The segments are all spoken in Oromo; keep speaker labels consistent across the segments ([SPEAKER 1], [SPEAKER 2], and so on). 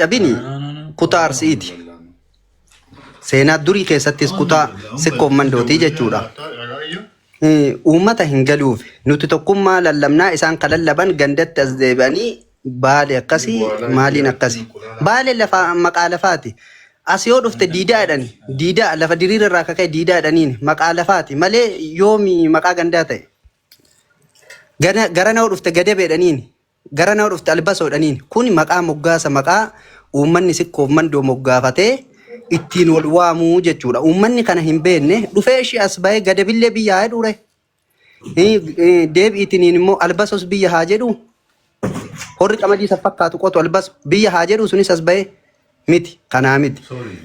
[SPEAKER 1] Dabini kutaa Arsiiti. Seenaa durii keessattis kutaa sikkoo mandootii jechuudha. Uummata hin galuuf nuti tokkummaa lallabnaa isaan kalallaban gandatti as deebi'anii baale akkasii maaliin akkasii. Baale lafa maqaa lafaati. As yoo dhufte diidaadhaan diidaa lafa diriira irraa kaka'e diidaadhaaniin maqaa lafaati malee yoomi maqaa gandaa ta'e. Gara nama dhufte gadabeedhaniin gara nama dhufte albasoodhaniin kun maqaa moggaasa maqaa uummanni sikkoof mandoo moggaafatee ittiin wal waamuu jechuudha. Uummanni kana hin beekne dhufee ishee as bahee gadabillee biyya haa jedhuure. Deebi'iitiin immoo albasos biyya haa jedhu. Horri qamadii isa fakkaatu qotu albas biyya haa jedhu sunis as bahee miti kanaa miti.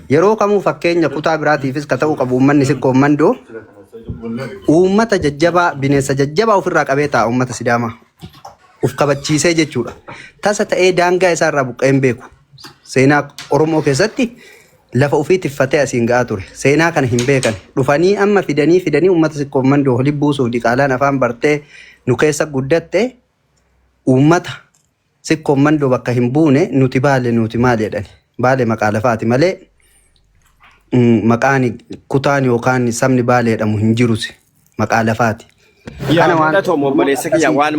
[SPEAKER 1] Yeroo kamuu fakkeenya kutaa biraatiifis ka ta'uu qabu uummanni sikkoof mandoo uummata jajjabaa bineensa jajjabaa ofirraa qabee ta'a uummata Sidaamaa. Uf kabachiisee jechuudha. Tasa ta'ee daangaa isaarraa buqqee hin beeku. Seenaa Oromoo keessatti lafa ofii tiffatee asiin ga'aa ture. Seenaa kana hin beekan. Dhufanii amma fidanii uummata sikkoof mandoo olii buusuuf diqaalaan afaan bartee nu keessa guddatte uummata sikkoof mandoo bakka hin buune nuti baale nuti maal jedhani. Baale maqaa lafaati malee maqaan kutaan yookaan sabni baale jedhamu hin jirus maqaa lafaati.
[SPEAKER 2] Kana waan tokko obboleessa kiyya waan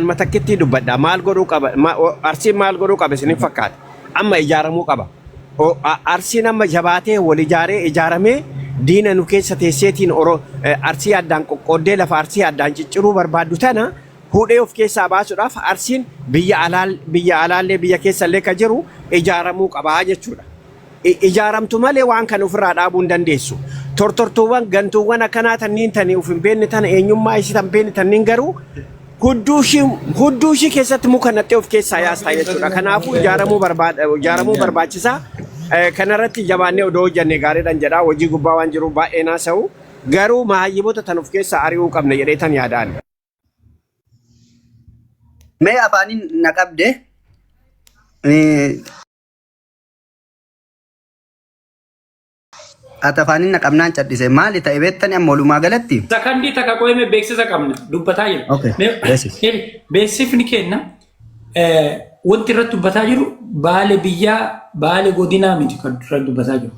[SPEAKER 2] matakkitti dubbadha maal godhuu qaba Arsiin maal godhuu qaba isiniin fakkaata amma ijaaramuu qaba. Arsiin amma jabaatee wal ijaaramee diina nu keessa teesseetiin Arsii addaan qoqqooddee lafa Arsii addaan cicciruu barbaaddu tana hudhee of keessaa baasuudhaaf Arsiin biyya alaallee biyya keessallee ka jiru ijaaramuu qabaa jechuudha. Ijaaramtu malee waan kan ofirraa dhaabuu hin dandeessu. Tortortuuwwan gantuuwwan akkanaa tanniin tanii of hin beekne tana eenyummaa isii tan beekne tanniin garuu hudduu ishii keessatti muka nattee of keessaa yaastaa jechuudha. Kanaafuu ijaaramuu barbaachisaa. Kanarratti jabaannee odoo hojjannee gaariidhaan jedhaa hojii gubbaa waan jiruuf baay'ee naasa'u garuu maayyiboota tan of keessaa ari'uu qabna jedhee tan yaadaan.
[SPEAKER 1] Mee afaaniin na qabde ati afaaniin na qabnaan cadhise maali ta'e beektani amma walumaa galatti?
[SPEAKER 3] Sakandii takka qo'ime beeksisa qabna dubbataa jiru. Beeksifni kenna wanti irratti dubbataa jiru baale biyyaa baale godinaa miti kan irratti dubbataa jiru.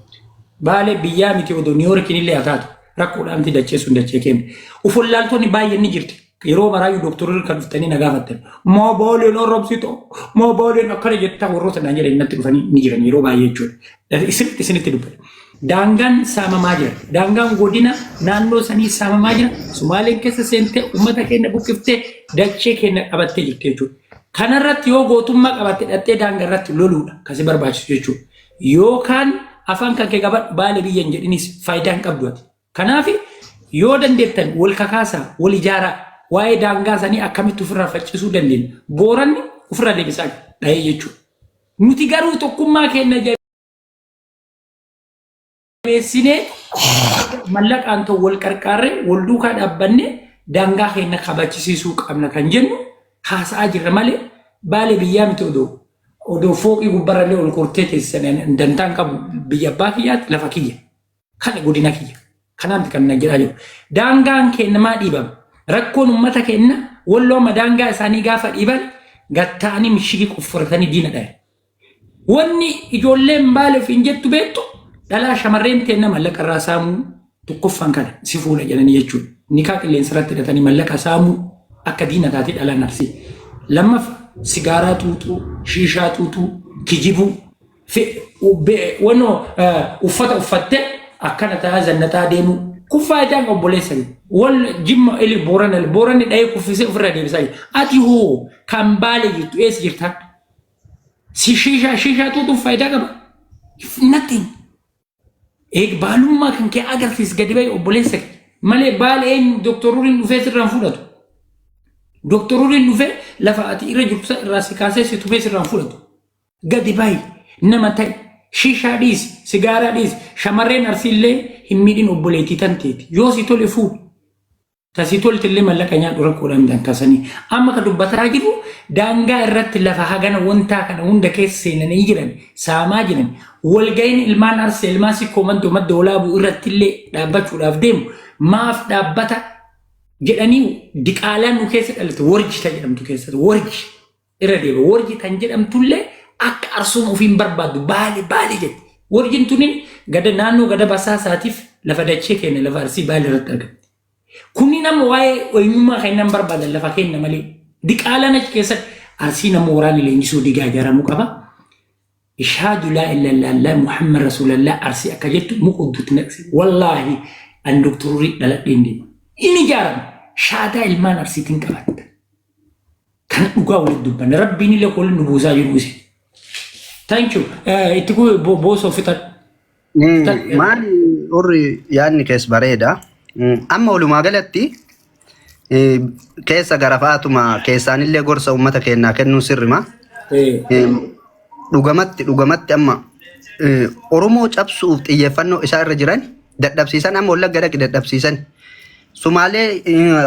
[SPEAKER 3] Baale biyyaa miti odoo Niiwoorkiin illee haa taatu rakkoodhaan itti dacheessuun dachee kenna. Ufullaaltonni baay'een ni jirti. Yeroo maraayyuu dooktorri kan dhuftanii na gaafattan. Moo booleen orrobsito moo booleen akkana jettaa warroota naan jedhanii natti dhufanii ni jiran yeroo baay'ee jechuudha. Isinitti dubbata. Daangaan saamamaa jira. Daangaan godina naannoo sanii saamamaa jira. Sumaaleen keessa seentee uummata keenya buqqiftee dachee keenya qabattee jirti jechuudha. Kanarratti yoo gootummaa qabattee dhattee daangaa irratti loluudha kasi barbaachisu jechuudha. Yookaan afaan kan kee qabadhu baale biyya hin jedhinis faayidaa hin qabdu ati. Kanaaf yoo dandeettan wal kakaasaa wal ijaaraa waa'ee daangaa sanii akkamitti ofirraa faccisuu dandeenya. Booranni ofirraa deebisaa dhahee jechuudha. Nuti garuu tokkummaa keenya beesinee mallaqaan ta'u wal qarqaarree wal duukaa dhaabbanne daangaa keenya kabachisiisuu qabna kan jennu haasa'aa jirra malee baale biyyaa miti odoo fooqii gubbarrallee ol kortee teessisan dantaan qabu biyya abbaa kiyyaatti lafa kiyya kana godina kiyya kanaaf kan na jedhaa jiru. Daangaan keenya maa dhiibama rakkoon uummata keenya wallooma daangaa isaanii gaafa dhiiban gatta'anii mishigii qofforatanii diina dhayan. Wanni ijoolleen baale ofiin jettu beektu dhalaa shamarreen teenna mallaqa irraa saamuu tokkoffaan kana si fuula jedhanii jechuudha. Nikaa qilleensa irratti hidhatanii mallaqa saamuu akka diina taatee dhalaan arsii. Lammaffaa sigaaraa tuutuu, shiishaa tuutuu, kijibuu, uffata uffattee akkana ta'a zannataa deemuu. Kun faayidaan obboleessanii. Wal jimma ili booranni dhahee kuffisee ofirraa deebisaa jira. Ati hoo kan baale jirtu eessa jirtaa? Si shiishaa tuutuuf faayidaa qaba? Nothing. Baalummaa kan kee agarsiis gadi bahe obboleessa malee baaleen dooktoruriin dhufee sirraan fudhatu. Dooktoruriin dhufee lafa ati irra jirtu irraa si kaasee si tufee sirraan fudhatu. Gadi bahe nama ta'e shiishaa dhiisi sigaaraa dhiisi shamarreen arsiillee hin miidhin obboleettii tan teeti yoo si tole fuudhu. Tasii toltillee mallaqa nyaadhu rakkoodhaan dankaasanii amma kan dubbataa jiru daangaa irratti lafa hagana wantaa kana hunda keessa seenanii jiran saamaa jiran walga'iin ilmaan arsee ilmaan sikkoo madda walaabuu irrattillee dhaabbachuudhaaf deemu maaf dhaabbata jedhanii diqaalaan nu keessa dhalate warji tan jedhamtu keessatti warji irra deema warji tan jedhamtullee akka arsuma ofiin barbaadu baale jetti. Warjin tunin gada naannoo gada basaasaatiif lafa dachee kenna lafa arsii baale irratti argamti. Kunni nama waa'ee eenyummaa kennan barbaadan lafa kenna malee diqaalaan achi keessatti arsii nama waraana leenjisuu digaa ijaaramuu qaba. Ishaadu laa illallah Muhammad Rasulallah arsii akka jettu muqudduutti naqsi. Wallaahi an doktorri dhaladheen deema. Inni ijaarame shaadaa ilmaan arsiitiin qabatta. Kan dhugaa walitti dubbanne rabbiin illee koolin nu buusaa jiru isi. Thank you. Itti kuu boosoo fitan.
[SPEAKER 1] Maali warri yaadni keessa bareeda. Amma walumaa galatti keessa garafaatuma keessaanillee gorsa uummata keenyaa kennuu sirrima. Dhugamatti amma Oromoo cabsuuf xiyyeeffannoo isaa irra jiran dadhabsiisan amma Wallagga dhaqi dadhabsiisan. Sumaalee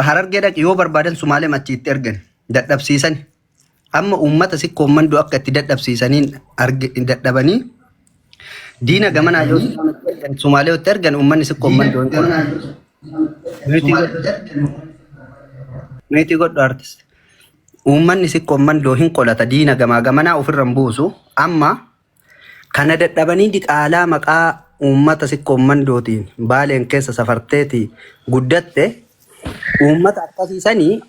[SPEAKER 1] Harargee dhaqi yoo barbaadan Sumaalee machiitti ergan dadhabsiisan. Amma uummata sikkoo mandoo akka itti dadhabsiisaniin dadhabanii diina gamanaa yoo Sumaalee itti ergan uummanni sikkoo mandoo Meetii godhu artist. Uummanni sikkoo mandoo hin qolata diina gamanaa ofirra hin buusu. Amma kana dadhabanii diqaalaa maqaa uummata sikkoo mandootiin baaleen keessa safarteeti guddatte uummata akkasiisanii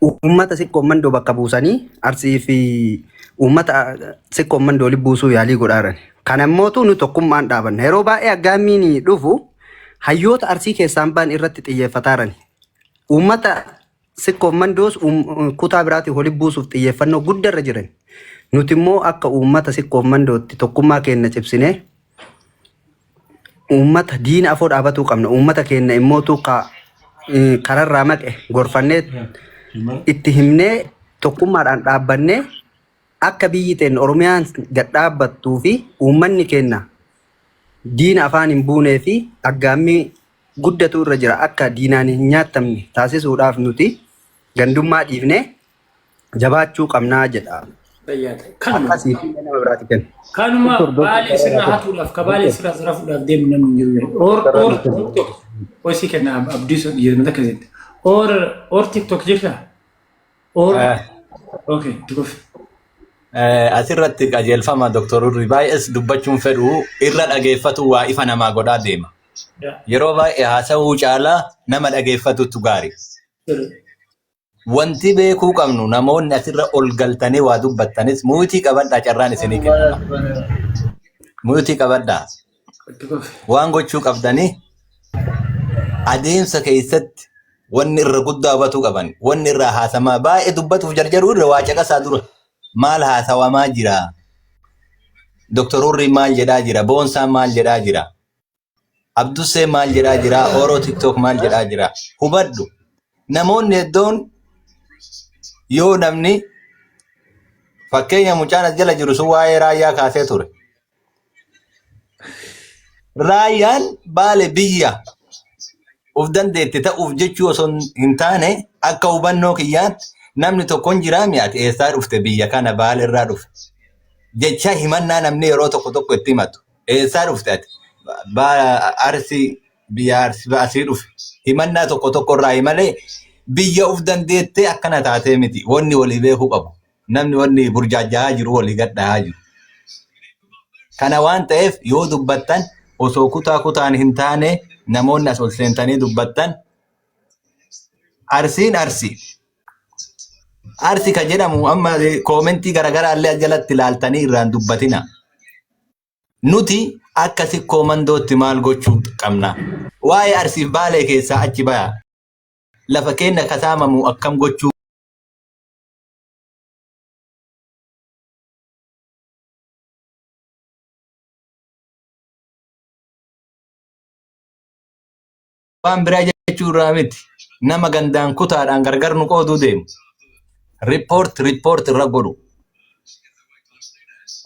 [SPEAKER 1] uummata sikkoo mandoo bakka buusanii arsii fi uummata sikkoo mandoo buusuu yaalii godhaaran. Kana immootu nu tokkummaan dhaabanna. Yeroo baay'ee aggaammiin dhufu hayyoota arsii keessaan ba'an irratti xiyyeeffataaran. Uummata sikkoo mandoos kutaa biraatii waliin buusuuf xiyyeeffannoo guddaarra jiran. Nuti immoo akka uummata sikkoo mandootti tokkummaa keenya cibsinee uummata diina afoo dhaabatuu qabna. Uummata keenya immootu kararraa maqe gorfannee itti himnee tokkummaadhaan dhaabbannee akka biyyi teenya Oromiyaan gad dhaabbattuu fi uummanni keenya diina afaan hin buunee fi aggaammii guddatu irra jira akka diinaan hin nyaatamne taasisuudhaaf nuti gandummaa dhiifnee jabaachuu qabnaa jedha.
[SPEAKER 3] Kanuma baale sirraa hatuudhaaf ka baale sirraa sarafuudhaaf deemu namni jiru. Hoosii kenna abdiisu jedhamata keessatti. Or TikTok jirta? Okay, tukuuf.
[SPEAKER 4] Asirratti qajeelfama Dooktorri baay'ees dubbachuun fedhu irra dhageeffatu waa ifa namaa godhaa deema. Yeroo baay'ee haasa'uu caalaa nama dhageeffatutu gaarii. Wanti beekuu qabnu namoonni asirra ol galtanii waa dubbattanis muutii qabadhaa carraan isinii kennama. Muutii qabadhaa. Waan gochuu qabdanii adeemsa keessatti wanni irra guddaa hubatuu qaban wanni irraa haasamaa baay'ee dubbatuuf jarjaruu irra waa caqasaa dura maal haasawamaa jira. Dooktorri maal jedhaa jira. Boonsaan maal jedhaa jira. Abdussee maal jedhaa jira. Oroo TikTok maal jedhaa jira. Hubadhu namoonni hedduun yoo namni fakkeenya mucaan as jala jiru sun waa'ee raayyaa kaasee ture. Raayyaan baale biyya of dandeetti ta'uuf jechuu osoo hin taane akka hubannoo kiyyaatti namni tokkoon jiraa mi'aati eessaa dhufte biyya kana baale irraa dhufe. Jecha himannaa namni yeroo tokko itti himatu eessaa dhufte ati arsii biyya arsii dhufe himannaa tokko irraa himalee biyya of dandeettee akkana taatee miti wanni walii beekuu qabu namni wanni burjaajaa jiru walii gadhaa jiru. Kana waan ta'eef yoo dubbattan osoo kutaan hin taane namoonni as ol seentanii dubbattan arsiin arsi ka jedhamu amma koomentii garaagaraa illee jalatti ilaaltanii irraan dubbatina. Nuti akka sikkoo mandootti maal gochuu qabna? Waa'ee arsiif baalee keessaa achi baya. Lafa keenya kasaamamu akkam gochuu waan biraa jechuu irraa miti nama gandaan kutaadhaan gargar nu qooduu deemu. Report irra godhu.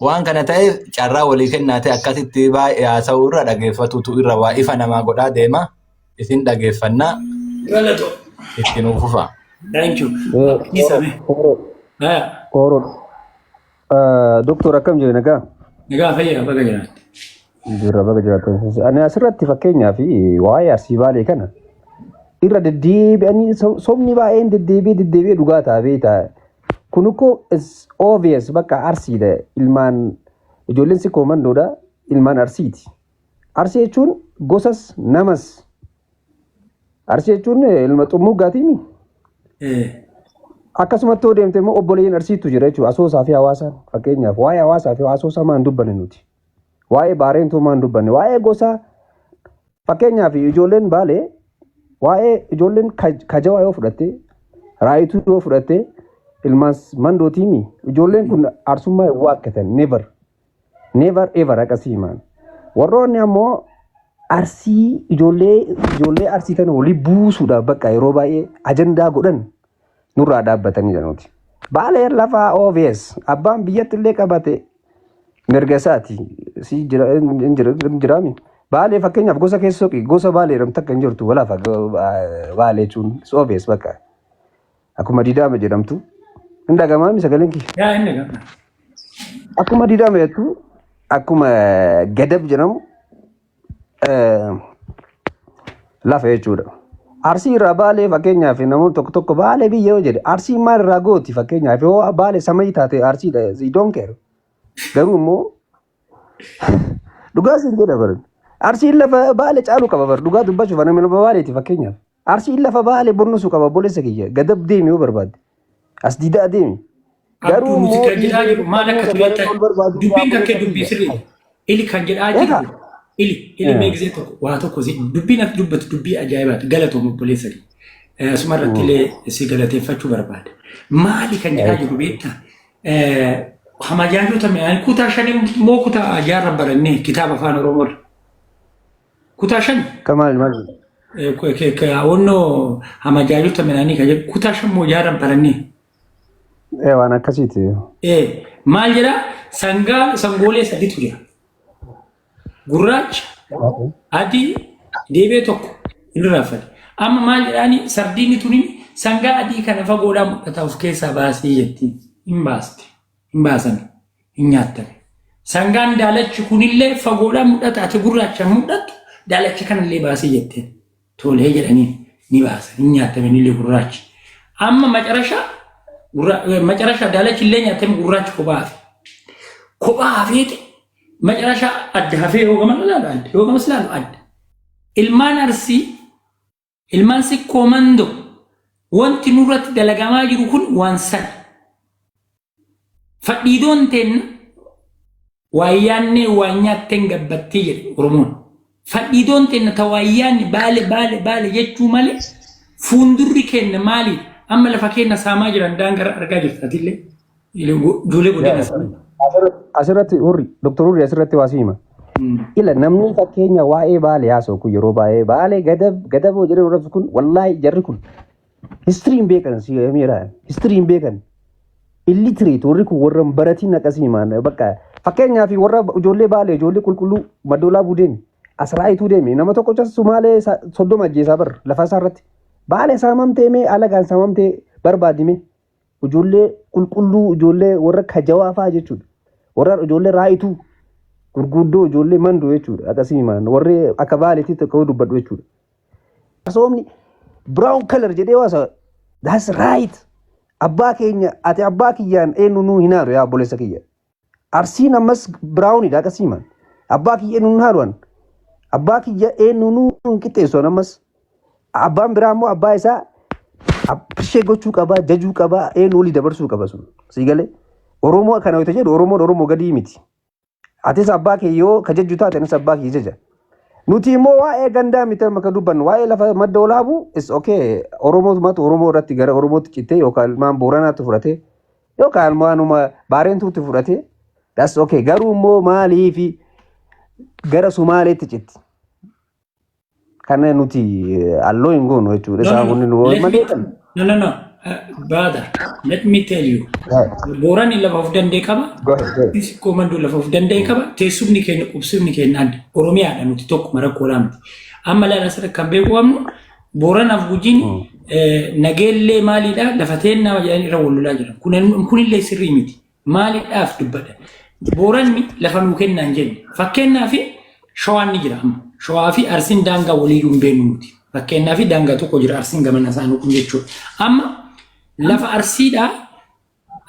[SPEAKER 4] Waan kana ta'eef carraa walii kennaate akkasitti baay'ee haasa'uu irra dhageeffatutu irra waa ifa namaa godhaa deema. Isin dhageeffannaa. Itti nuuf ufa.
[SPEAKER 3] Thank you.
[SPEAKER 1] Doktor akkam jiru nagaa?
[SPEAKER 3] Nagaa fayyaa baga jiraatti.
[SPEAKER 1] Jira baga jiraatti. Ani asirratti fakkeenyaa fi waa'ee arsii baalee kana irra deddeebi'anii somni baay'een deddeebi'ee dhugaa ta'a beektaa.
[SPEAKER 5] Kunuko is obvious bakka arsiidha ilmaan ijoolleen si koomandoodha ilmaan arsiiti. Arsii jechuun gosas namas. Arsii jechuun ilma xummuggaatii. Akkasumatti yoo deemte immoo obboleeyyiin arsiitu jira jechuudha. Asoosaa fi hawaasaan fakkeenyaaf waa'ee hawaasaa fi asoosaa maan dubbanne nuti. Waa'ee baareentuu maan dubbanne. Waa'ee gosaa fakkeenyaaf ijoolleen baalee waa'ee ijoolleen kajawaa yoo fudhatte raayituu yoo fudhatte ilmaan mandootiimi. Ijoolleen kun arsummaa yoo akkatan never ever akkasii himaan. Warroonni ammoo arsii ijoollee arsii kana walii buusuudhaaf bakka yeroo baay'ee ajandaa godhan nurraa dhaabbatanii jiruuti. Baalee lafa obvious abbaan biyyatti illee qabate mirga isaati si jiraami. Baalee fakkeenyaaf gosa keessa gosa baalee jedhamtu akka hin jirtu walaafa baalee jechuun obvious bakka akkuma diidaame jedhamtu hin dhagamaami sagaleen kiyya.
[SPEAKER 3] Hin dhagama.
[SPEAKER 5] Akkuma diidaame jettu akkuma gadab jedhamu lafa jechuudha. Arsii irraa baalee fakkeenyaaf namoonni tokko baalee biyya yoo jedhe arsii maal irraa gooti fakkeenyaaf yoo baalee samayii taate arsiidha don't care. Garuu immoo dhugaa isin jedha baran. Arsiin lafa baalee caaluu qaba bar dhugaa dubbachuuf nama baaleeti fakkeenyaaf. Arsiin lafa baalee bonnusu qaba boleessa kiyya gadab deemi yoo barbaadde as diidaa deemi.
[SPEAKER 3] Garuu immoo maal akka tureetta dubbiin kakkee dubbii sirrii ili kan jedhaa jiru. Ili meegzee tokko waa tokko dubbiin akka dubbatu dubbii ajaa'ibaati galatoom obboleessa kiyya. Asuma irratti illee si galateeffachuu barbaada. Maali kan jedhaa jiru beektaa? Hamajaajota mi'aan kutaa shanii moo kutaa jaarra barannee kitaaba afaan Oromoo kutaa shani?
[SPEAKER 5] Kamaal maal?
[SPEAKER 3] Onnoo hamajaajota mi'aanii kan jedhu kutaa shan moo jaarra barannee?
[SPEAKER 5] Waan akkasiiti.
[SPEAKER 3] Maal jedhaa sangoolee sadiitu jira. Gurraacha, adii, deebee tokko inni raafate. Amma maal jedhaani sardiinni tuni sangaa adii kana fagoodhaan mul'ata of keessaa baasee jetti. Hin baaste. Hin baasan. Hin nyaattan. Sangaan daalachi kunillee fagoodhaan mul'ata ati gurraacha mul'atu daalachi kanallee baasee jetteen. Tolee jedhanii ni baasan. Hin nyaataman illee gurraachi. Amma macarashaa daalachi illee nyaatame gurraachi kophaa hafe. Kophaa hafeeti. Macarashaa adda hafee hoogama ilaalu adda. Hoogamas ilaalu adda. Ilmaan arsii, ilmaan sikkoo mandoo wanti nurratti dalagamaa jiru kun waan sana. Fadhiidoon teenna waayyaannee waan nyaatteen gabbattee jedhe Oromoon. Fadhiidoon teenna ta waayyaanni baale jechuu malee fuundurri kenna maali? Amma lafa kenna saamaa jiran daangaa argaa jirtatillee. Ijoollee godina sana.
[SPEAKER 5] Asirratti Dr. Hurri asirratti waa hima. Ila namni fakkeenya waa'ee baalee haasa'u kun yeroo baay'ee baalee gadaboo jedhee warra kun wallaahi jarri kun histiriin beekan si miira histiriin beekan illiterate warri kun warra baratiin akkasii himan bakka fakkeenyaaf warra ijoollee baalee ijoollee qulqulluu madoolaa budeemi asraayituu deemi nama tokko Sumaalee 30 ajjeesaa bar lafa isaa irratti baalee saamamtee mee alagaan saamamtee barbaadime ijoollee qulqulluu ijoollee warra kajawaa fa'aa jechuudha. Warra ijoollee raayituu gurguddoo ijoollee mandoo jechuudha akkasii himan warri akka baaleetti tokko dubbadhu jechuudha. Asoomni brown color jedhee waasa that's right. Abbaa keenya ati abbaa kiyyaan eenyu nuu hin haaru yaa obboleessa kiyya. Arsiin ammas brownidha akkasii himan. Abbaa kiyya eenyu hin haaruwan. Abbaa kiyya eenyu nuu hin qixxeessuwan ammas. Abbaan biraa immoo abbaa isaa ishee gochuu qaba jajuu qaba eenyu olii dabarsuu qaba sun. Sii galee. Oromoo kana yoo jedhu Oromoo gadii miti. Atis abbaa kee yoo ka jajju taate anis abbaa kee jaja. Nuti immoo waa'ee gandaa miti maka dubbannu waa'ee lafa madda olaabu is okay Oromoo irratti gara Oromootti cittee yookaan ilmaan Booranaatti fudhatee yookaan ilmaanuma Baareentuutti fudhatee that's okay garuu immoo maaliif gara Sumaaleetti citti. Kana nuti alloo hin goonu jechuudha isaa kun
[SPEAKER 3] No. Brother, let me tell you. Boorani lafa of danda'e qaba. Sikkoo mandoo lafa of danda'e qaba. Teessumni keenya qubsumni keenya adda. Oromiyaadha nuti tokko marakkoo laamti. Amma laala asirra kan beeku qabnu Booranaaf Gujiin nageellee maaliidha lafa teennaa jedhanii irra wal lolaa jiran. Kunillee sirrii miti. Maaliidhaaf dubbata. Booranni lafa nuu kennaan jenne. Fakkeenyaaf Shawaan ni jira amma. Shawaa fi Arsiin daangaa walii hin beeknu nuti. Fakkeenyaaf daangaa tokko jira Arsiin gamana isaanii kun jechuudha. Amma lafa Arsiidhaa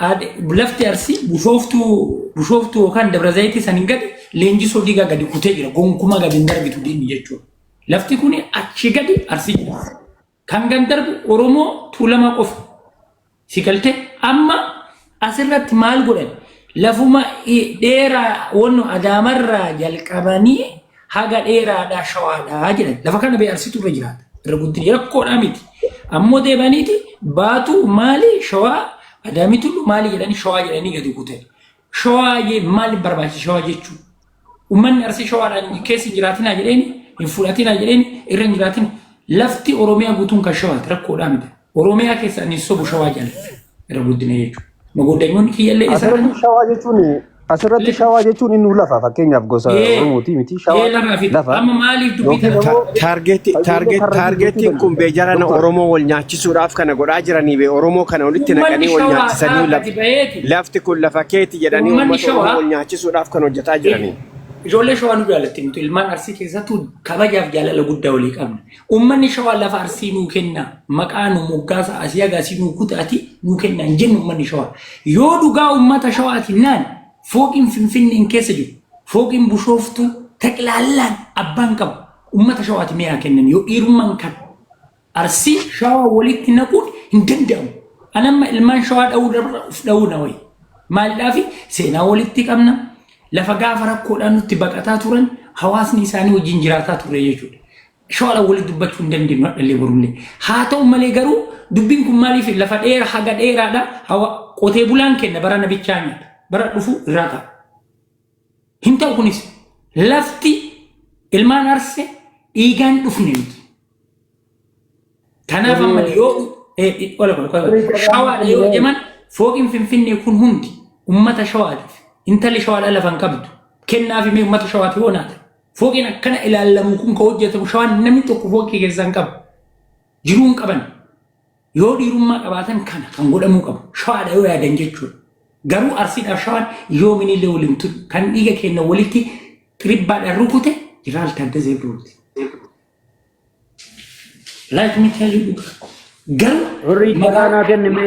[SPEAKER 3] lafti arsii bushooftuu yookaan dabra zayitii saniin gadi leenjisoo diigaa gadi kutee jira gonkumaa gadi hin darbitu diinni jechuudha. Lafti kun achi gadi arsii jira. Kan gadi darbu Oromoo Tuulamaa qofa. Sigaltee amma asirratti maal godhan lafuma dheeraa wanno Adaamarraa jalqabanii haga dheeraadhaa shawaadhaa jedhan lafa kana bee arsitu irra jiraata. Irra guddinni rakkoodhaa miti. Ammoo deebaniiti baatu maali shawaa Adaamitu maali jedhanii shawaa jedhanii gadi kutee. Shawaa maali barbaachisa shawaa jechuun. Uummanni arsii shawaadhaan keessa hin jiraatinaa jedheeni hin fudhatinaa jedheeni irra hin jiraatin lafti Oromiyaa guutuun kan shawaati rakkoodhaa miti. Oromiyaa keessa inni sobu shawaa jala irra guddinee jechuudha. Magooddanyoonni kiyyallee
[SPEAKER 5] asirratti shawaa jechuun inni lafa fakkeenyaaf gosa Oromooti miti shawaa lafa.
[SPEAKER 3] Amma maaliif dubbitan?
[SPEAKER 2] Taargeetiin kun beejarana Oromoo wal nyaachisuudhaaf kana godhaa jiranii bee Oromoo kana walitti naqanii wal nyaachisanii lafti kun lafa keeti jedhanii uummata Oromoo wal nyaachisuudhaaf kan hojjetaa jiranii.
[SPEAKER 3] Ijoollee shawaa nu jaalatti nuti ilmaan arsii keessattuu kabajaaf jaalala guddaa walii qabna. Uummanni shawaa lafa arsii nuu kenna maqaa nu moggaasa asii agaasii nuu kutaati nuu kenna hin jennu uummanni shawaa. Yoo dhugaa uummata shawaatiin naan fooqiin Finfinneen keessa jiru fooqiin Bushooftuu taqilaallaan abbaan qabu uummata shawaati mi'aa kennan yoo dhiirummaan kan arsii shawaa walitti naquun hin danda'amu. Anamma ilmaan shawaa dha'uu na wayi. Maaliidhaafi seenaa walitti qabna. Lafa gaafa rakkoodhaan nutti baqataa turan hawaasni isaanii wajjin jiraataa ture jechuudha. Shawaa walitti dubbachuu hin dandeenyu hadhallee barullee. Haa ta'u malee garuu dubbiin kun maaliif lafa dheeraa haga dheeraadha qotee bulaan kenna bara nabichaa nyaata. Bara dhufu irraa ta'a. Hin ta'u kunis lafti ilmaan arsee dhiigaan dhufne miti. Kanaaf amma yoo shawaadha yoo jedhaman fooqiin Finfinnee kun hundi uummata shawaatiif. Intalli shawaadhaa lafan qabdu kennaafi mee uummata shawaati yoo naata fooqiin akkana ilaallamu kun ka hojjetamu shawaan namni tokko fooqii keessaa hin qabu jiruun qaban yoo dhiirummaa qabaatan kana kan godhamuu qabu shawaadha yoo yaadan jechuudha garuu arsiidhaaf shawaan yoo minillee waliin turu kan dhiiga kenna walitti xiribbaadhaan rukute jiraal Taaddasee Birruuti. Like me tell you garuu
[SPEAKER 6] warri maqaanaa kenname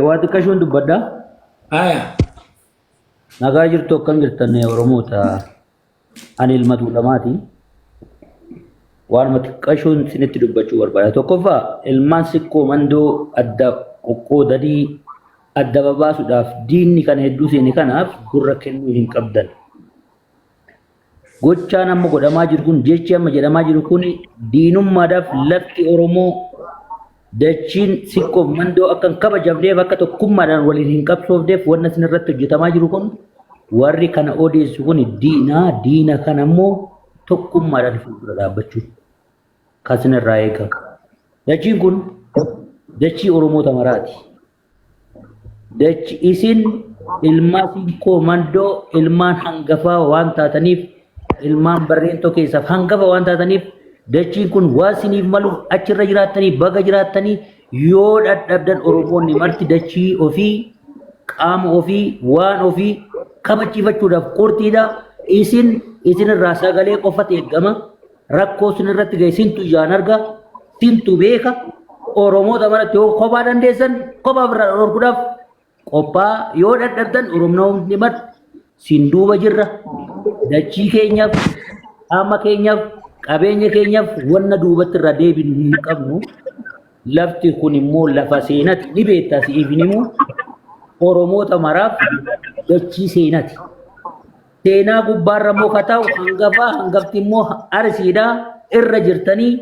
[SPEAKER 6] waa xiqqashoon dubbadhaa. Nagaa jirtu akkam jirtan Oromoota ani ilma Tuulamaati. Waan xiqqashoon isinitti dubbachuu barbaada. Tokkoffaa ilmaan siqqoo mandoo adda qoqqoodanii adda babaasuudhaaf diinni kana hedduu seene kanaaf gurra kennuu hin qabdan. Gochaan amma godhamaa jiru kun jechi amma jedhamaa jiru kun diinummaadhaaf lafti Oromoo dachiin siqqoo mandoo akka kabajamneef akka tokkummaadhaan waliin hin qabsoofneef wanna isin irratti hojjetamaa jiru kun warri kana odeessu kun diina kana immoo tokkummaadhaan fuuldura dhaabbachuu kan isin irraa eegamu. Dachiin kun dachii Oromoota maraati. Dachi isin ilmaa siqqoo mandoo ilmaan hangafaa waan taataniif ilmaan barreentoo keessaaf hangafa waan taataniif dachiin kun waan isiniif maluuf achirra jiraattanii baga jiraattanii yoo dadhabdan Oromoonni marti dachii ofii qaama ofii waan ofii kabachiifachuudhaaf qurxiidha. Isinirraa sagalee qofatu eegama. Rakkoo isinirratti ga'e sintu ijaan arga sintu beeka. Oromoota maratti yoo kophaa dandeessan kophaa birraa dhorkuudhaaf qophii yoo dadhabdan Oromoonni marti sin duuba jirra. Dachii keenyaaf qaama keenyaaf qabeenya keenyaaf wanna duubatti irra deebinu hin qabnu. Lafti kun immoo lafa seenaati ni beektaa si'iif immoo Oromoota maraaf dachii seenaati. Seenaa gubbaarra immoo kataa'u hangafti immoo arsiidhaa irra jirtanii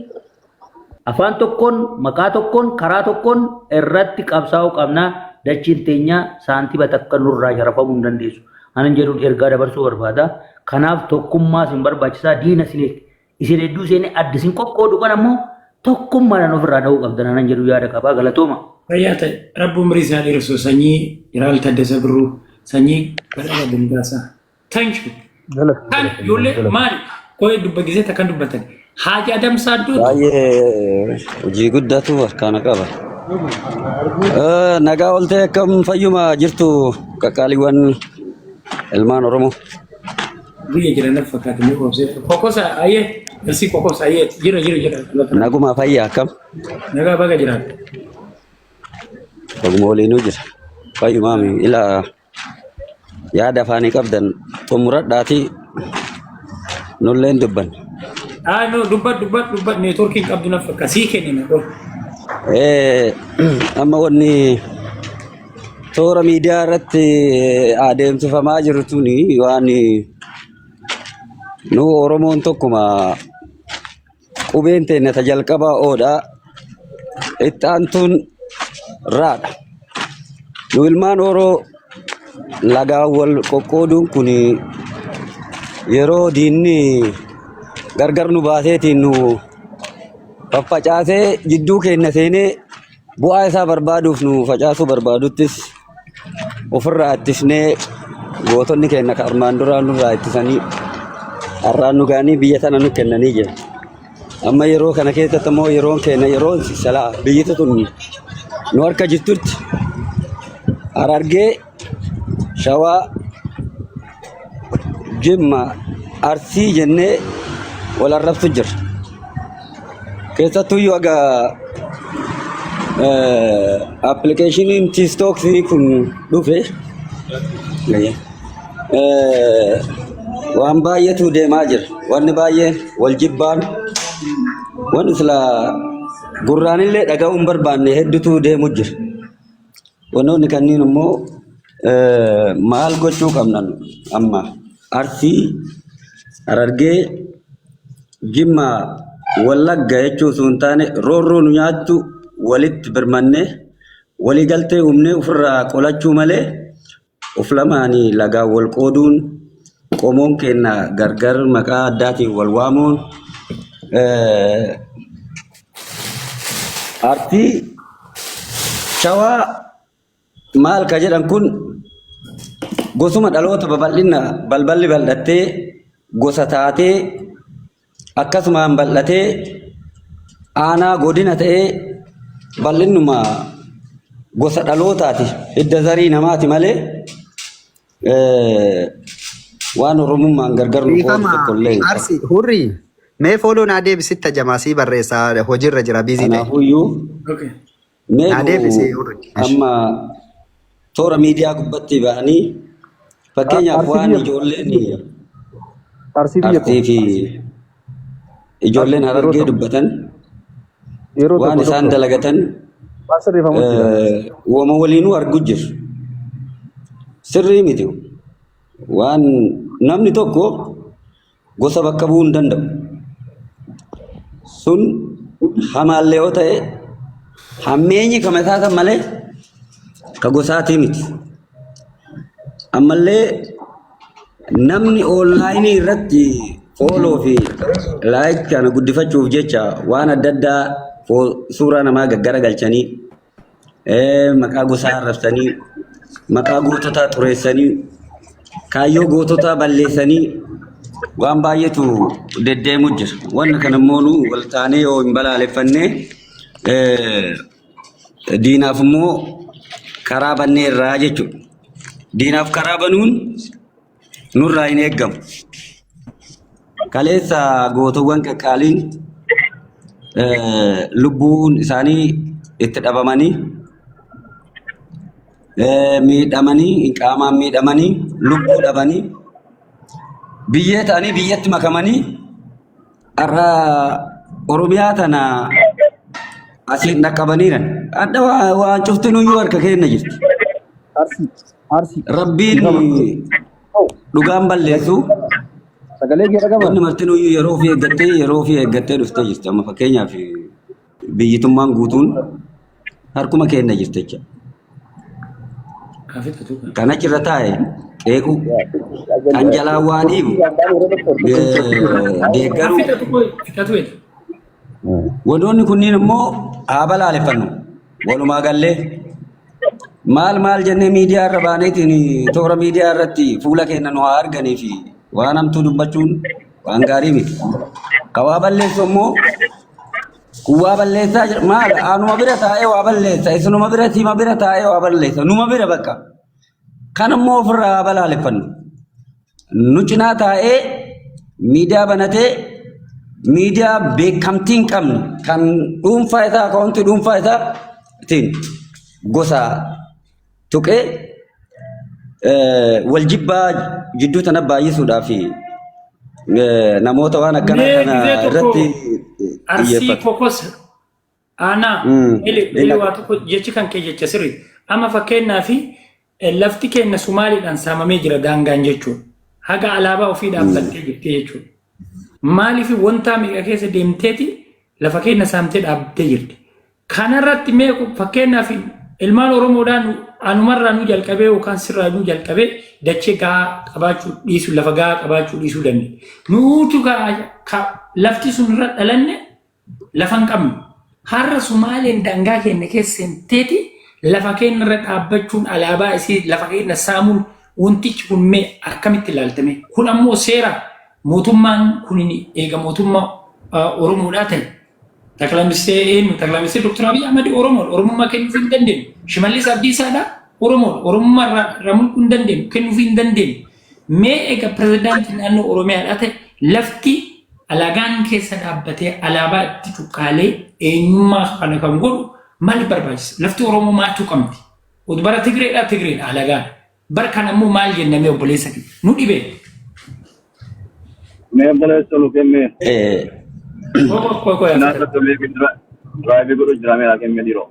[SPEAKER 6] afaan tokkoon maqaa tokkoon karaa tokkoon irratti qabsaa'uu qabnaa. Dachiin teenya saantiba takka nurraa sharafamuu hin dandeessu. Anan jedhuun ergaa dabarsuu barbaada. Kanaaf tokkummaa isin barbaachisaa diina isin hedduu seenee adda isin qoqqoodu kan ammoo tokkummaadhaan ofirraa dha'uu qabdan anan jedhu yaada qabaa galatooma.
[SPEAKER 3] Fayyaa ta'e Rabbi umrii isaa dheeressu sanyii Jeneraal Taaddasee Birruu sanyii Badhaadhaa Dingaasaa. Thank you. Kan ijoollee maali? Koyee dubba gisee takkan dubbatan. Haaji Adamsaa Addoo.
[SPEAKER 7] Baay'ee hojii guddaatu harkaana qaba. Nagaa oltee akkam fayyuma jirtu qaqqaaliiwwan ilmaan Oromoo.
[SPEAKER 3] Biyya jiran fakkaatu ni koosee. Kokosa ayee si kokosa ayee jira.
[SPEAKER 7] Naguma fayyaa akkam?
[SPEAKER 3] Nagaa baga jiraan.
[SPEAKER 7] Oguma waliinuu jira. fayyumami ila yaada afaanii qabdan xumuradhaatii nulleen dubban.
[SPEAKER 3] No, dubbat networking qabdu na fakka sii kennina dho.
[SPEAKER 7] Amma wanni toora miidiyaa irratti adeemsifamaa jiru tuni waan nu Oromoon tokkuma qubeen teenya ta jalqabaa oodha itti aantuun raadha. Nu ilmaan Oroo lagaa wal qoqqooduun kun yeroo diinni gargar nu baaseetiin nu faffacaasee jidduu keenya seenee bu'aa isaa barbaaduuf nu facaasuu barbaaduttis ofirraa ittisnee gootonni keenya ka armaan duraan nurraa ittisanii har'aan nu gaanii biyya tana nu kennanii jira. Amma yeroo kana keessatti immoo yeroon keenya yeroon salaa biyyi tun nu harka jirtutti Harargee, Shawaa, Jimma, Arsii jennee wal arrabsu jira. Keessattuu yoo aga appilikeeshiniin tiistooksii kun dhufe waan baay'eetu deemaa jira. Wanni baay'een wal jibbaan wanni sila gurraanillee dhaga'uun barbaanne hedduutu deemu jira. Wantoonni kanneen immoo maal gochuu qabna amma Arsii, Harargee, Jimma, Wallagga jechuun sun taane roorroo nu nyaattu walitti birmanne walii galtee humnee ofirraa qolachuu malee of lamaanii lagaa wal qooduun qomoon keenya gargar maqaa addaatiin wal waamuun Arsii Shawaa maal ka jedhan kun gosuma dhaloota babal'ina balballi bal'attee gosa taatee akkasumaan bal'atee aanaa godina ta'ee bal'innuma gosa dhalootaati hidda zarii namaati malee waan oromummaan gargar nu qoodu tokkollee
[SPEAKER 1] Arsi hurri mee fooloo naa deebisitta jamaasii barreessaa hojiirra jira biizii ta'e.
[SPEAKER 3] Okay.
[SPEAKER 1] Naa deebisee hurri.
[SPEAKER 7] Amma toora miidiyaa gubbatti ba'anii fakkeenyaaf waan ijoolleen Arsii fi ijoolleen Harargee dubbatan waan isaan dalagatan wama waliinuu argu jiru. Sirrii miti waan namni tokko gosa bakka bu'uu hin danda'u. Sun hamaallee yoo ta'e hammeenyi kama isaatan malee ka gosaatii miti. Ammallee namni onlaayinii irratti fooloo fi laayik kana guddifachuuf jecha waan adda addaa suuraa namaa gaggara galchanii maqaa gosaa arrabsanii maqaa goototaa xureessanii kaayyoo goototaa balleessanii waan baay'eetu deddeemu jira. Wanna kana immoo nu wal taanee yoo hin balaaleffannee diinaaf immoo karaa bannee irraa jechuudha. Diinaaf karaa banuun nurraa hin eeggamu. Kaleessa gootowwan qaqqaaliin lubbuun isaanii itti dhabamanii miidhamanii qaamaan miidhamanii lubbuu dhabanii biyyee ta'anii biyyatti makamanii har'a Oromiyaa tana asiin dhaqqabaniiran. Adda waan cuftinuyyuu harka keenya jirti. Rabbiin dhugaan balleessu wanni martinuyyuu yeroo fi eeggattee dhuftee jirti. Amma fakkeenyaaf biyyitummaan guutuun harkuma keenya jirti jecha. Kan achirra taa'e qeequ kan jalaa waa dhiibu deeggaruu. Wantoonni kunniin immoo haa balaaleffannu walumaa gallee maal jennee miidiyaa irra baaneetiin toora miidiyaa irratti fuula keenya nu haa arganii fi waan hamtuu dubbachuun waan gaarii miti. Kawaa balleessu immoo kuwaa balleessaa jira maal anuma bira taa'ee waa balleessa isinuma bira sima bira taa'ee waa balleessa numa bira bakka kan immoo ofirraa haa balaaleffannu. Nu cinaa taa'ee miidiyaa banatee miidiyaa beekamtii hin qabne kan dhuunfaa isaa akaawuntii dhuunfaa isaa ittiin gosa tuqee wal jibbaa jidduu tana baay'isuudhaa fi namoota waan akkana kana irratti
[SPEAKER 3] Arsii kokos ana ili waa tokko jechi kan kee jecha sirri amma fakkeenyaa fi lafti keenya Sumaaliidhaan saamamee jira daangaan jechuudha. Haga alaabaa ofii dhaabbattee jirti jechuudha. Maaliif wanta miidha keessa deemteeti lafa keenya saamtee dhaabbattee jirti. Kanarratti mee fakkeenyaa fi ilmaan Oromoodhaan anumarraa nu jalqabee yookaan sirraa nu jalqabee dachee gahaa qabaachuu dhiisuu lafa gahaa qabaachuu dhiisuu dandeenya. Nuutu lafti sun irra dhalanne lafa hin qabnu. Har'a Sumaaleen daangaa keenya keessa seenteeti lafa keenya irra dhaabbachuun alaabaa isii lafa keenya saamuun wantichi kun mee akkamitti ilaaltame? Kun ammoo seera mootummaan kun eega mootummaa Oromoodhaa ta'e. Taklamistee Dr. Abiy Ahmed Oromummaa kennuuf hin dandeenyu. Shimallis Abdiisaadhaa Oromummaa ramuu hin dandeenyu kennuuf hin dandeenyu. Mee eega pirezidaantii naannoo Oromiyaadhaa ta'e lafti alagaan keessa dhaabbatee alaabaa itti cuqqaalee eenyummaa kana kan godhu maaliif barbaachisa? Lafti Oromoo maaltu qabdi? Bara Tigreedha alagaan. Bara kana ammoo maal jennamee obboleessa nu dhibee.
[SPEAKER 8] Mee obboleessa nu kennee. Naannoo tollee diraayivii godhu jira mee laa kennee diroo.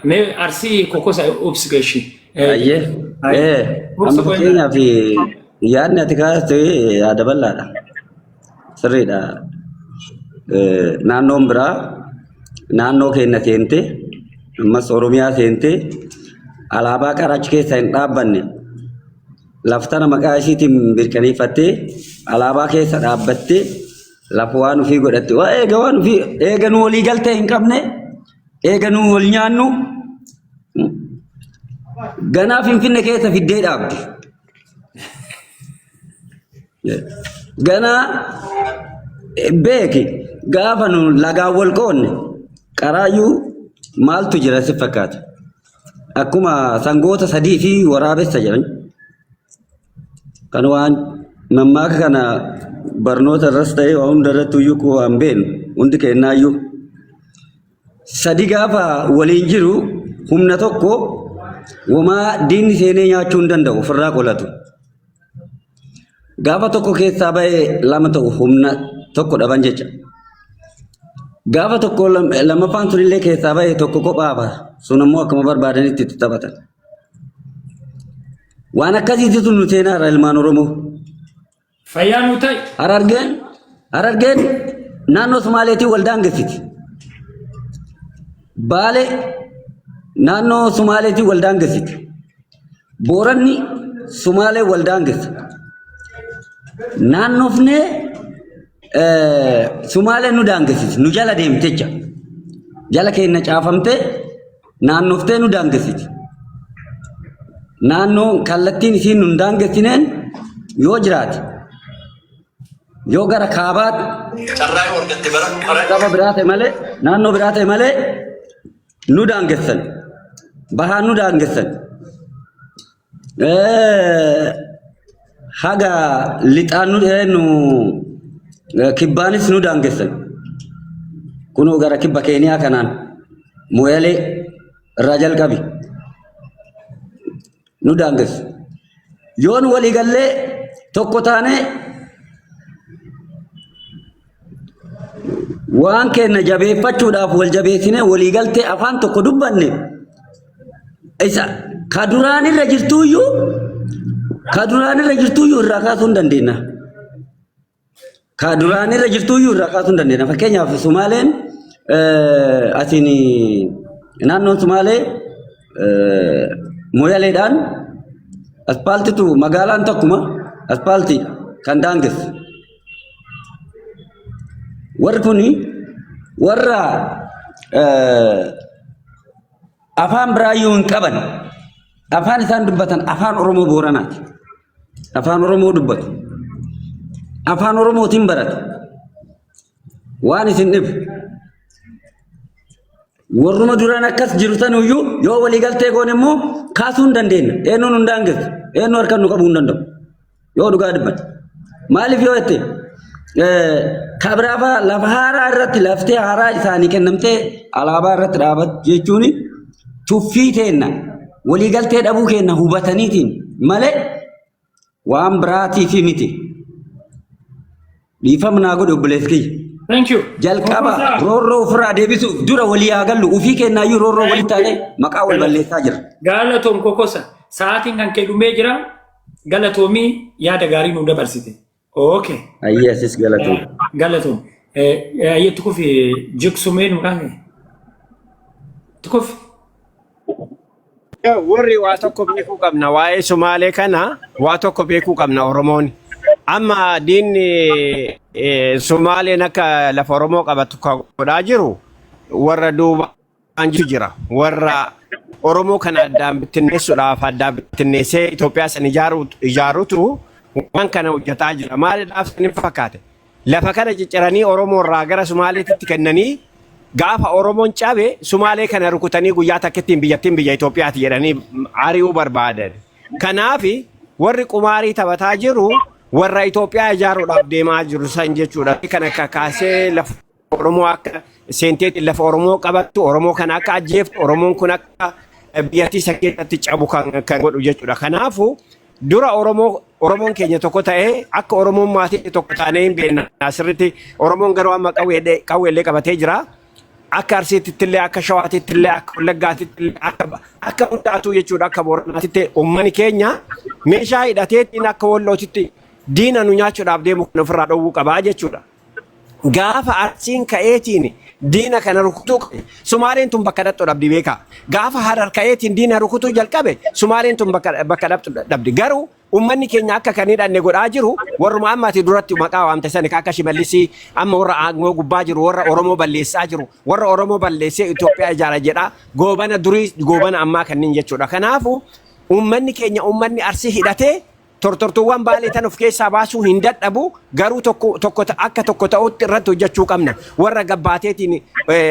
[SPEAKER 3] Mee Arsii kokosa obsi gashi.
[SPEAKER 7] Amma fakkeenyaaf yaadni ati kaasite yaada bal'aadha. Sirriidha. Naannoon biraa naannoo keenya seente ammas Oromiyaa seente alaabaa qaraachi keessa hin dhaabbanne laftana maqaa ishiitiin mirkaneeffattee alaabaa keessa dhaabbattee lafa waan ofii godhatte waan ofii eega nu walii galtee hin qabne eega nu wal nyaannu ganaa Finfinnee keessa fiddee dhaabde. Ganaa beeki gaafa nu lagaan wal qoonne qaraayyuu maaltu jira si fakkaata? Akkuma sangoota sadii fi waraabessa jedhan. Kan waan mammaaka kana barnoota irras ta'ee waan hunda irratti iyyuu waan beenu hundi kennaayyuu. Sadi gaafa waliin jiru humna tokko wamaa diinni seenee nyaachuu hin danda'u ofirraa qolatu. Gaafa tokko keessaa ba'ee lama ta'u humna tokko dhaban jecha. Gaafa tokko lamaffaan sunillee keessaa ba'ee tokko kophaaf sun ammoo akkuma barbaadanitti itti taphatan. Waan akkasiitu nu seenaa ilmaan Oromoo.
[SPEAKER 3] Fayyaa nu ta'e.
[SPEAKER 7] Harargeen naannoo Sumaaleetiin wal daangessiti. Baalee naannoo Sumaaleetiin wal daangessiti. Booranni Sumaalee wal daangessa. Naannoofnee Sumaalee nu daangessiti. Nu jala deemte jecha. Jala keenya caafamte naannooftee nu daangessiti. Naannoo kallattiin isiin nu daangessineen yoo jiraate yoo gara kaabaatti qaba biraa ta'e malee naannoo biraa ta'e malee nu daangessan bahaan nu daangessan haga lixaan nu kibbaanis nu daangessan kunoo gara kibba Keeniyaa kanaan Moyalee irraa jalqabi nu daangessu yoon walii gallee tokko taane waan keenya jabeeffachuudhaaf wal jabeessine walii galtee afaan tokko dubbanne isa ka duraan irra jirtuuyyuu irraa kaasuu hin dandeenya. Ka duraan irra jirtuuyyuu irraa kaasuu hin dandeenya. Fakkeenyaaf Sumaaleen asiin naannoon Sumaalee Moyaleedhaan aspaaltitu magaalaan tokkuma aspaaltii kan daangessu. Warri kuni warra afaan biraayyuu hin qaban. Afaan isaan dubbatan afaan Oromoo Booranaati. Afaan Oromoo dubbatu. Afaan Oromootiin baratu. Waan isin dhibu. Warruma duraan akkas jiru tanuyyuu yoo walii galtee goone immoo kaasuu hin dandeenya. Eenyuun hin daangessu. Eenyu harkaan nu qabuu hin danda'u. Yoo dhugaa dubban. Maaliif yoo jette kabiraafaa lafa haaraa irratti laftee haaraa isaanii kennamtee alaabaa irratti dhaabatu jechuun tuffii teenna waliigaltee dhabuu keenna hubataniitiin malee waan biraatiif miti. Dhiifamnaa godhe obboleeskii.
[SPEAKER 3] Thank you.
[SPEAKER 7] Jalqaba roorroo ofirraa deebisuuf dura walii haa gallu ufii kennaayyuu roorroo walii taanee maqaa wal balleessaa jira.
[SPEAKER 3] Galatoom kokosa sa'aatiin kan kee dhumee jira galatoomii yaada gaarii nu dabarsite. Okay.
[SPEAKER 7] Ayyasis galatoom.
[SPEAKER 3] Galatoom. Ayyettu kufi jiksumee nu kaane. Tukufi.
[SPEAKER 2] Warri waa tokko beekuu qabna waa'ee Somaalee kana waa tokko beekuu qabna Oromoon. Amma diinni Somaaleen akka lafa Oromoo qabatu godhaa jiru warra duubaan jira. Warra Oromoo kana addaan bittinneessuudhaaf addaan bittinneessee Itoophiyaa san ijaaruutu waan kana hojjetaa jira. Maaliidhaaf saniif fakkaate? Lafa kana cicciranii Oromoo irraa gara Somaaleetti kennanii gaafa Oromoon cabe Somaalee kana rukutanii guyyaa takkittiin biyyattiin biyya Itoophiyaati jedhanii ari'uu barbaadan. Kanaaf warri qumaarii taphataa jiru warra Itoophiyaa ijaaruudhaaf deemaa jiru san jechuudha. Kan akka kaasee lafa Oromoo akka seenteetiin lafa Oromoo qabattu Oromoo kana akka ajjeeftu Oromoon kun akka biyyattii isa keessatti cabu kan godhu jechuudha. Kanaafuu dura Oromoon keenya tokko ta'ee akka Oromoon maatii tokko taanee hin beekna. Asirratti Oromoon garuu amma qawweellee qabatee jira. Akka Arsiitti illee akka Shawaatitti illee akka Wallaggaatti illee akka hundaatu jechuudha. Akka Booranaatti uummanni keenya meeshaa hidhateetiin akka Wallootitti diina nu nyaachuudhaaf deemu kan ofirraa dhowwuu qabaa jechuudha. Gaafa Arsiin ka'eetiin diina kana rukutuu qabe Sumaaleen tun bakka dhabdu dhabdi beeka. Gaafa Harar ka'eetiin diina rukutuu jalqabe Sumaaleen tun bakka dhabdu dhabdi. Garuu uummanni keenya akka kan hidhanne godhaa jiru warruma ammaati duratti maqaa waamte sani akka Shimallisii amma warra aangoo gubbaa jiru warra Oromoo balleessaa jiru warra Oromoo balleessee Itoophiyaa ijaara jedha goobana durii goobana ammaa kanneen jechuudha. Kanaafuu uummanni keenya uummanni Arsii hidhatee tortortuuwwan Baalee tan of keessaa baasuu hin dadhabu garuu akka tokko ta'utti irratti hojjechuu qabna. Warra gabbaateetiin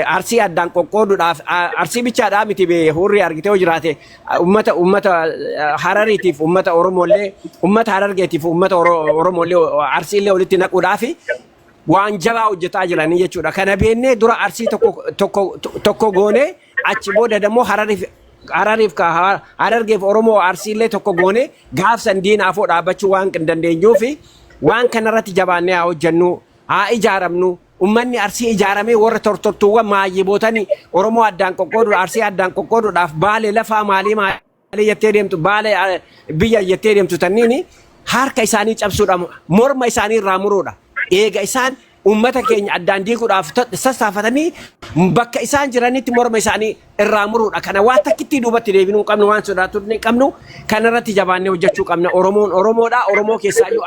[SPEAKER 2] Arsii addaan qoqqooduudhaaf Arsii bichaadhaa miti hurrii argitee jiraate uummata Harariitiif uummata Oromoollee uummata Harargeetiif uummata Oromoollee Arsiillee walitti naquudhaaf waan jabaa hojjetaa jiranii jechuudha. Kana beennee dura Arsii tokko goonee achi booda dammoo Harariif Harargeef Oromoo Arsiillee tokko goone gaafsan diinaafoo dhaabbachuu waan dandeenyuuf waan kanarratti jabaannee haa hojjennu haa ijaaramnu ummanni Arsii ijaaramee warra tortortuuwwan maayyibootanii Oromoo addaan qoqqooduudhaaf Arsii addaan qoqqooduudhaaf Baalee lafaa maalii jettee deemtu Baalee biyya jettee deemtu tanniini harka isaanii cabsuudha morma isaanii irraa muruudha. Eega isaan ummata keenya addaan diiguudhaaf sassaafatanii bakka isaan jiranitti morma isaanii irraa muruudha. Kana waan takkitti duubatti deebinuu qabnu waan sodaatu hin qabnu kanarratti jabaannee hojjechuu qabna. Oromoon Oromoodha. Oromoo keessaayyuu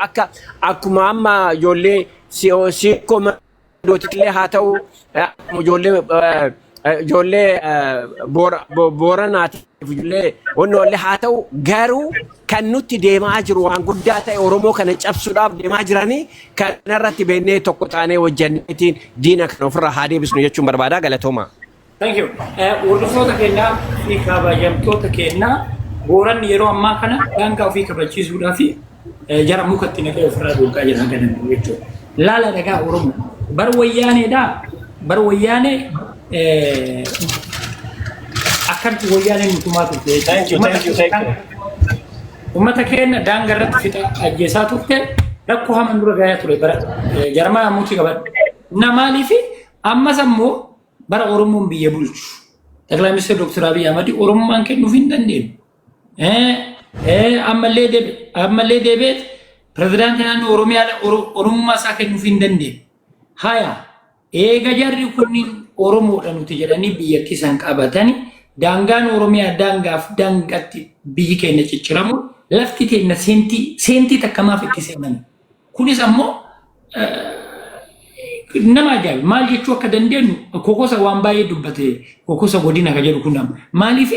[SPEAKER 2] akkuma amma ijoollee siikoo dootillee haa ta'u ijoollee Booranaatiif ijoollee Wonnoollee haa ta'u garuu kan nutti deemaa jiru waan guddaa ta'e Oromoo kana cabsuudhaaf deemaa jiranii kanarratti beennee tokko taanee hojjenneetiin diina kana ofirraa haa deebisnu jechuun barbaada. Galatooma.
[SPEAKER 3] Thank you. Hordoftoota keenyaa fi kabajamtoota keenyaa Booranni yeroo ammaa kana daangaa ofii kabachiisuudhaa fi jara mukatti naqee ofirraa duukaa jiran kan jechuudha. Laala dhagaa Oromoo bar wayyaaneedhaa bar wayyaanee akkanti wayyaanee nutumaa turte. Ummata keenya daangaa irratti fixa ajjeesaa turte rakkoo hamaan dura gahaa ture bara jarmaa muutii qabadhu. Namaanii fi ammas ammoo bara Oromoon biyya bulchu. ጠቅላይ ሚኒስትር ዶክተር አብይ አህመድ ኦሮሞማን kennuuf hin dandeenyu. Ammallee deebi'eet pirezidaantii naannoo Oromiyaa Oromummaa isaa kennuuf hin dandeenyu. Haya eega jarri kunniin Oromoodha nuti jedhanii biyyattii isaan qabatanii daangaan Oromiyaa daangaaf daangatti biyyi keenya cicciramu lafti keenya seentii takkamaaf itti seenan. Kunis ammoo nama ajaa'iba maal jechuu akka dandeenyu kokosa waan baay'ee dubbate kokosa godina ka jedhu kun maaliif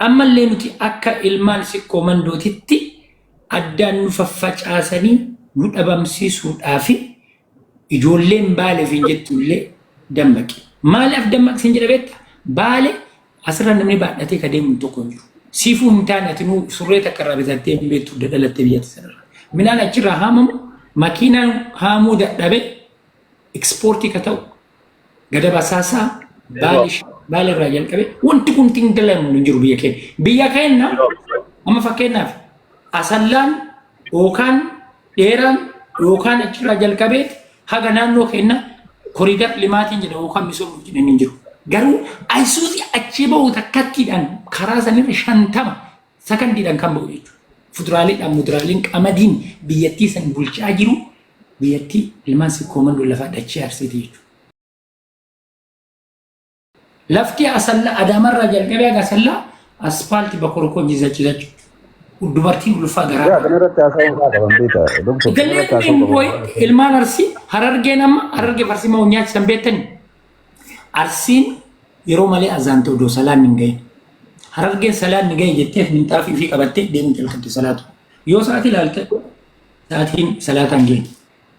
[SPEAKER 3] ammallee nuti akka ilmaan sikkoo mandootitti addaan nu faffacaasanii nu dhabamsiisuudhaaf ijoolleen Baalee fi jettullee dammaqi. Maaliif dammaqsin jedha beekta? Baalee asirra namni baadhatee ka deemu tokko hin jiru. Siifuu hin taane ati nuu surree takka irraa bitattee hin beektu dhalattee biyyatti sanarra. Minaan achirraa haamamu makiinaan haamuu dadhabe ekspoortii ka ta'u gada basaasaa Baalee baale irraa jalqabee wanti kun tingalamu hin jiru biyya keenya. Biyya keenya amma fakkeenyaaf asallaan yookaan dheeraan yookaan achirraa jalqabee haga naannoo keenya koriidar limaatiin jedha yookaan misoomuu jedhan hin jiru. Garuu ayisuutii achii bahu takkattiidhaan karaa sanirra 50 sakandiidhaan kan bahu jechuudha. Fuduraaleedhaan muduraalein qamadiin biyyattii san bulchaa jiru biyyattii ilmaan sikkooman lafaa dachee arsiiti jechuudha. Lafti asalla adaamarraa jalqabee aga asallaa aspaaltii bakkorokoo jizachiisachu. Dubartiin ulfaa garaa. Galleen ilmaan arsii harargeen amma harargee farsii maa nyaachisan beektani. Arsiin yeroo malee azaante odoo salaan hin gahin. Harargeen salaan ni gahe jetteef minxaafii fi qabattee deemuu jalqabde salaatu. Yoo sa'aatii ilaalte sa'aatiin salaataan gahin.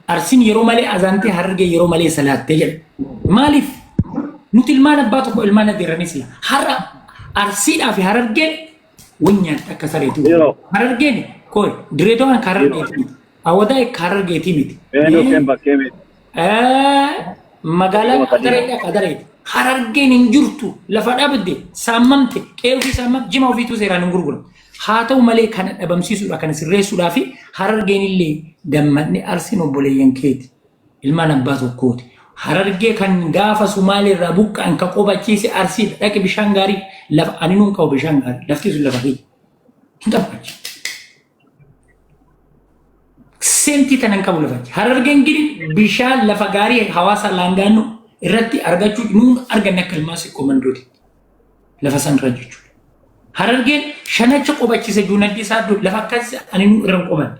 [SPEAKER 3] Arsiin yeroo malee azaantee harargee yeroo malee salaattee jedha. Maaliif? Nuti ilmaan abbaa tokko ilmaan adeeranis la. Har'a arsiidhaa fi harargeen wanyaan akka sareetu. Harargeen koo direedowwan harargeetii miti. Awwadaa harargeetii miti. Magaalaa qadareedha. Harargeen hin jirtu lafa dhabde saamamte qe'ee saamam jima ofiitu seeraan hin gurguramu. Haa ta'u malee kana dhabamsiisuudha kana sirreessuudhaa fi harargeen illee gammadne arsiin obboleeyyan keeti. Ilmaan abbaa tokkooti. Harargee kan gaafa Sumaalee irraa buqqaan ka qobachiise arsiidha. Dhaqi bishaan gaarii lafa ani nuun qabu bishaan gaarii lafti sun lafa keenya. Hin taphachi. Seentii tanan qabu lafachi. Harargeen gidi bishaan lafa gaarii hawaasa laangaannoo irratti argachuu nuun arganne akka ilmaan sikkoomandooti. Lafa san irra jechuudha. Harargeen shanacha qobachiise juunaddi isaa lafa akkas ani nuun irra qobanne.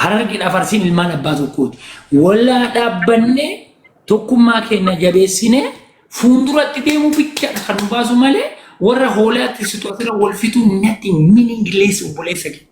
[SPEAKER 3] Harargeedhaaf arsiin ilmaan abbaa tokkooti. Walaa dhaabbannee tokkummaa keenya jabeessinee fuulduratti deemuu bichaadha kan nu baasu malee warra hoolaa tisitu asirra wal fituu natti mini ingiliisi obboleessa keenya.